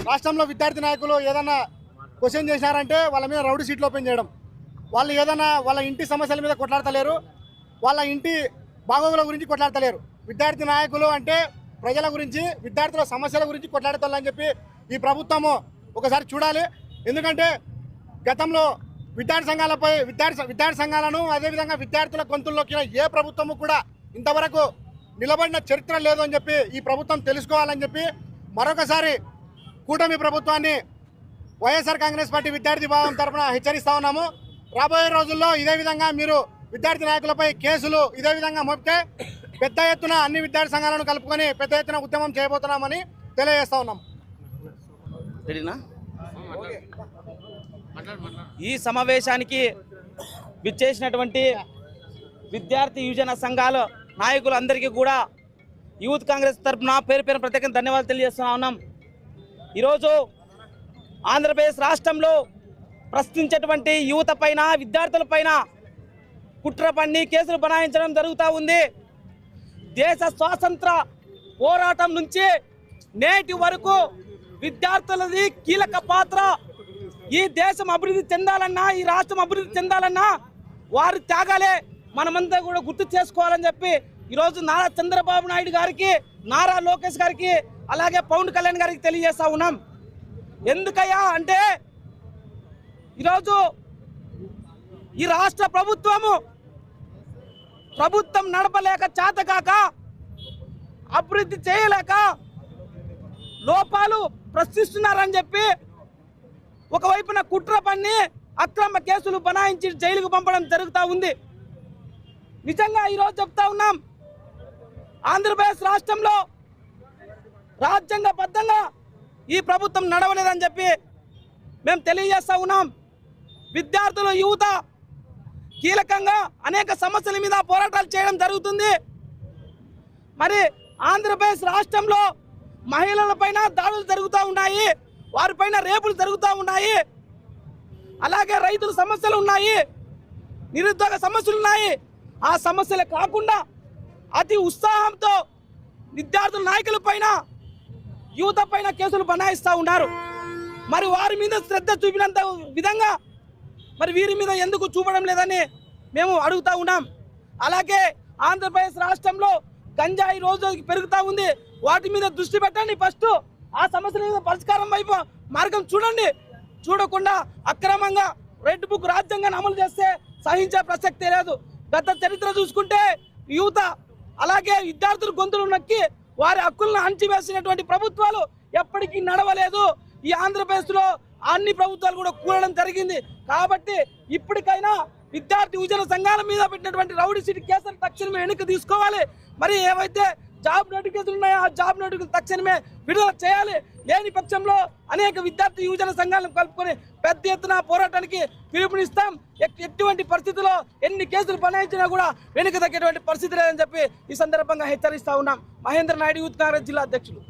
రాష్ట్రంలో విద్యార్థి నాయకులు ఏదన్నా క్వశ్చన్ చేశారంటే వాళ్ళ మీద రౌడీ సీట్లు ఓపెన్ చేయడం, వాళ్ళు ఏదన్నా వాళ్ళ ఇంటి సమస్యల మీద కొట్లాడతలేరు, వాళ్ళ ఇంటి బాగోగుల గురించి కొట్లాడతలేరు. విద్యార్థి నాయకులు అంటే ప్రజల గురించి, విద్యార్థుల సమస్యల గురించి కొట్లాడతారని చెప్పి ఈ ప్రభుత్వము ఒకసారి చూడాలి. ఎందుకంటే గతంలో విద్యార్థి సంఘాలపై విద్యార్థి సంఘాలను అదేవిధంగా విద్యార్థుల గొంతుల్లోకి ఏ ప్రభుత్వము కూడా ఇంతవరకు నిలబడిన చరిత్ర లేదు అని చెప్పి ఈ ప్రభుత్వం తెలుసుకోవాలని చెప్పి మరొకసారి కూటమి ప్రభుత్వాన్ని వైఎస్ఆర్ కాంగ్రెస్ పార్టీ విద్యార్థి విభాగం తరఫున హెచ్చరిస్తా ఉన్నాము. రాబోయే రోజుల్లో ఇదే విధంగా మీరు విద్యార్థి నాయకులపై కేసులు ఇదే విధంగా మోపితే పెద్ద ఎత్తున అన్ని విద్యార్థి సంఘాలను కలుపుకొని పెద్ద ఎత్తున ఉద్యమం చేయబోతున్నామని తెలియజేస్తా ఉన్నాం. ఈ సమావేశానికి విచ్చేసినటువంటి విద్యార్థి యువజన సంఘాల నాయకులందరికీ కూడా యూత్ కాంగ్రెస్ తరఫున పేరు ప్రత్యేకంగా ధన్యవాదాలు తెలియజేస్తా ఉన్నాం. ఈరోజు ఆంధ్రప్రదేశ్ రాష్ట్రంలో ప్రశ్నించేటువంటి యువత పైన, విద్యార్థుల పైన కుట్ర పన్ని కేసులు బనాయించడం జరుగుతూ ఉంది. దేశ స్వాతంత్ర పోరాటం నుంచి నేటి వరకు విద్యార్థులది కీలక పాత్ర. ఈ దేశం అభివృద్ధి చెందాలన్నా, ఈ రాష్ట్రం అభివృద్ధి చెందాలన్నా వారి త్యాగాలే మనమంతా కూడా గుర్తు చేసుకోవాలని చెప్పి ఈరోజు నారా చంద్రబాబు నాయుడు గారికి, నారా లోకేష్ గారికి, అలాగే పవన్ కళ్యాణ్ గారికి తెలియజేస్తా ఉన్నాం. ఎందుకయ్యా అంటే ఈరోజు ఈ రాష్ట్ర ప్రభుత్వం నడపలేక, చేతకాక, అభివృద్ధి చేయలేక లోపాలు ప్రశ్నిస్తున్నారని చెప్పి ఒకవైపున కుట్ర పన్ని అక్రమ కేసులు బనాయించి జైలుకు పంపడం జరుగుతూ ఉంది. నిజంగా ఈరోజు చెప్తా ఉన్నాం, ఆంధ్రప్రదేశ్ రాష్ట్రంలో రాజ్యాంగబద్ధంగా ఈ ప్రభుత్వం నడవలేదని చెప్పి మేము తెలియజేస్తా ఉన్నాం. విద్యార్థులు, యువత కీలకంగా అనేక సమస్యల మీద పోరాటాలు చేయడం జరుగుతుంది. మరి ఆంధ్రప్రదేశ్ రాష్ట్రంలో మహిళలపైన దాడులు జరుగుతూ ఉన్నాయి, వారిపైన రేపులు జరుగుతూ ఉన్నాయి, అలాగే రైతుల సమస్యలు ఉన్నాయి, నిరుద్యోగ సమస్యలు ఉన్నాయి. ఆ సమస్యలు కాకుండా అతి ఉత్సాహంతో విద్యార్థుల నాయకుల పైన, యువత పైన కేసులు బనాయిస్తూ ఉన్నారు. మరి వారి మీద శ్రద్ధ చూపినంత విధంగా మరి వీరి మీద ఎందుకు చూపడం లేదని మేము అడుగుతూ ఉన్నాం. అలాగే ఆంధ్రప్రదేశ్ రాష్ట్రంలో గంజాయి రోజుకి పెరుగుతూ ఉంది. వాటి మీద దృష్టి పెట్టండి. ఫస్ట్ ఆ సమస్యల మీద పరిష్కారం వైపు మార్గం చూడండి. చూడకుండా అక్రమంగా రెడ్ బుక్ రాజ్యాంగాన్ని అమలు చేస్తే సహించే ప్రసక్తే లేదు. గత చరిత్ర చూసుకుంటే యువత అలాగే విద్యార్థులు గొంతులు నొక్కి వారి హక్కులను అణచివేసినటువంటి ప్రభుత్వాలు ఎప్పటికీ నడవలేదు. ఈ ఆంధ్రప్రదేశ్లో అన్ని ప్రభుత్వాలు కూడా కూడడం జరిగింది. కాబట్టి ఇప్పటికైనా విద్యార్థి యువజన సంఘాల మీద పెట్టినటువంటి రౌడీ షీట్ కేసులు తక్షణమే వెనక్కి తీసుకోవాలి. మరి ఏవైతే జాబ్ నోటిఫికేషన్లు ఉన్నాయో ఆ జాబ్ నోటిఫికేషన్ తక్షణమే విడుదల చేయాలి. లేని పక్షంలో అనేక విద్యార్థి యువజన సంఘాలను కలుపుకొని పెద్ద ఎత్తున పోరాటానికి పిలుపునిస్తాం. ఎటువంటి పరిస్థితుల్లో ఎన్ని కేసులు బనాయించినా కూడా వెనుక తగ్గేటువంటి పరిస్థితి లేదని చెప్పి ఈ సందర్భంగా హెచ్చరిస్తా ఉన్నాం. మహేంద్ర నాయుడు, యూత్ కాంగ్రెస్ జిల్లా అధ్యక్షులు.